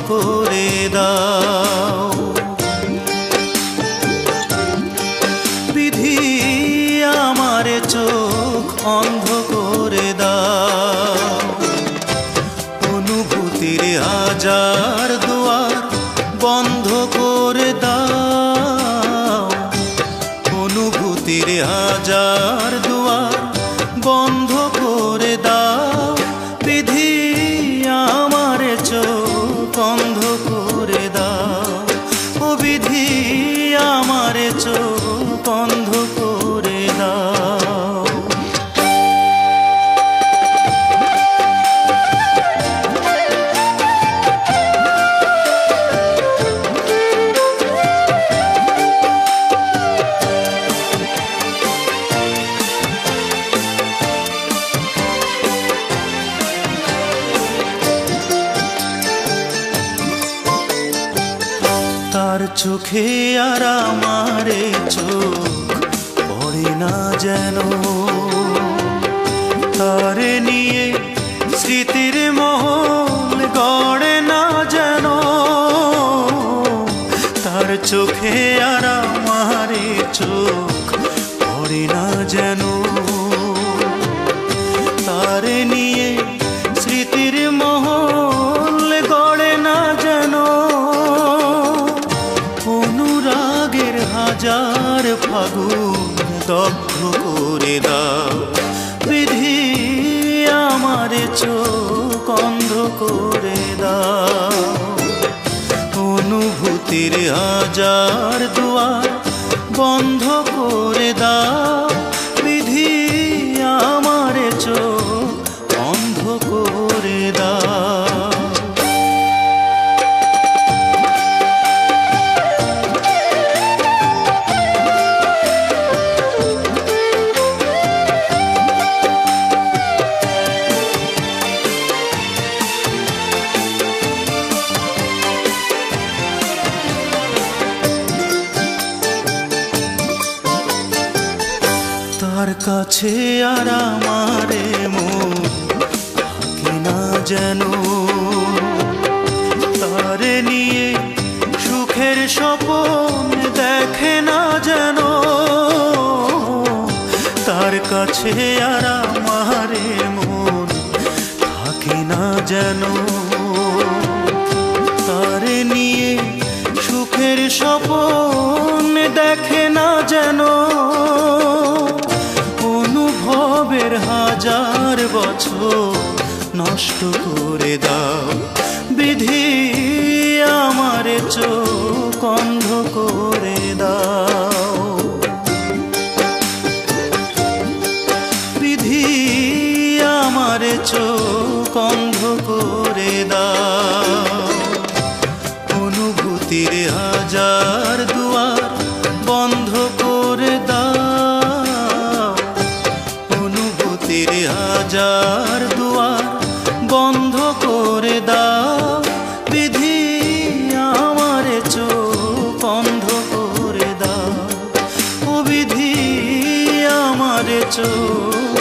করে দাও। বিধি আমারে চোখ অন্ধ করে দাও। অনুভূতির হাজার দুয়ার বন্ধ করে দাও। অনুভূতির হাজার দুয়ার বন্ধ করে দাও। বিধি আমারে চোখ অন্ধ করে দাও। ও বিধি আমারে চোখ অন্ধ করে দাও। তার চোখে আর আমারে চোখ পড়ে না যেন। তারে নিয়ে স্মৃতির মহল গড়ে না যেন। তার চোখে আর আমারে চোখ পড়ে না যেন। তারে নিয়ে স্মৃতির মহল গড়ে না যেন। অনুরাগের হাজার ফাগুন দগ্ধ করে দাও। বিধি আমারে চোখ অন্ধ করে দাও। অনুভূতির হাজার দুয়ার বন্ধ করে দাও। বিধি আমারে চোখ অন্ধ করে দাও। তার কাছে আর আমারে মন থাকে না যেন। তারে নিয়ে সুখের স্বপ্ন দেখে না যেন। তার কাছে আর আমারে মন থাকে না যেন। তারে নিয়ে সুখের স্বপ্ন দেখে না যেন। অনুভবের হাজার বছর নষ্ট করে দাও। বিধি আমারে চোখ অন্ধ করে দাও। বিধি আমারে চোখ অন্ধ করে দাও। অনুভূতির হাজার দুয়ার বন্ধ করে দাও। অনুভূতির হাজার দুয়ার বন্ধ করে দাও। বিধি আমারে চোখ অন্ধ করে দাও। ও বিধি আমারে চোখ